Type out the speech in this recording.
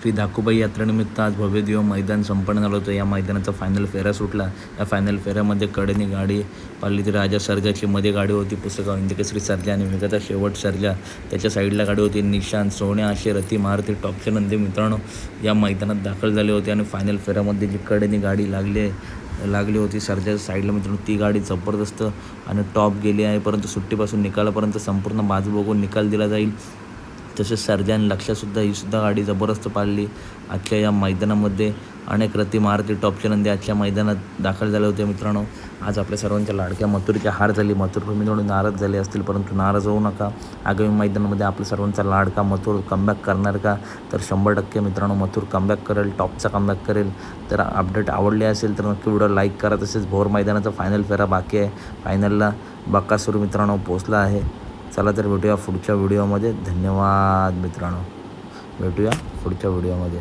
श्री धाकूबाई यात्रेनिमित्त आज भव्य दिव्य मैदान संपन्न झालं होतं. या मैदानाचा फायनल फेरा सुटला. या फायनल फेऱ्यामध्ये कडेने गाडी पाहिली ती राजा सर्जाची मध्ये गाडी होती पुस्तकाव हिंदकेसरी सर्जा आणि वेगाचा शेवट सर्जा. त्याच्या साईडला गाडी होती निशांत सोन्या अशी रती मारुती टॉपचे नंदी मित्रांनो या मैदानात दाखल झाले होते. आणि फायनल फेऱ्यामध्ये जी कडेने गाडी लागली होती सर्जाच्या साईडला मित्रांनो ती गाडी जबरदस्त आणि टॉप गेली आहे. परंतु सुट्टीपासून निकालापर्यंत संपूर्ण बाजू बघून निकाल दिला जाईल. तसेच सर्जा आणि लक्षासुद्धा ही गाडी जबरदस्त पाळली. आजच्या या मैदानामध्ये अनेक रती मारुती टॉपचे नंदी आजच्या मैदानात दाखल झाले होते. मित्रांनो आज आपल्या सर्वांच्या लाडक्या मथुरची हार झाली. मथुर मित्रांनो नाराज झाले असतील परंतु नाराज होऊ नका. आगामी मैदानामध्ये आपल्या सर्वांचा लाडका मथुर कमबॅक करणार का तर 100% मित्रांनो मथुर कमबॅक करेल, टॉपचा कमबॅक करेल. तर अपडेट आवडले असेल तर नक्की व्हिडिओ लाईक करा. तसेच भोर मैदानाचा फायनल फेरा बाकी आहे. फायनलला बकासूर मित्रांनो पोचला आहे. चला तर भेटूया पुढच्या व्हिडिओमध्ये. धन्यवाद मित्रांनो, भेटूया पुढच्या व्हिडिओमध्ये.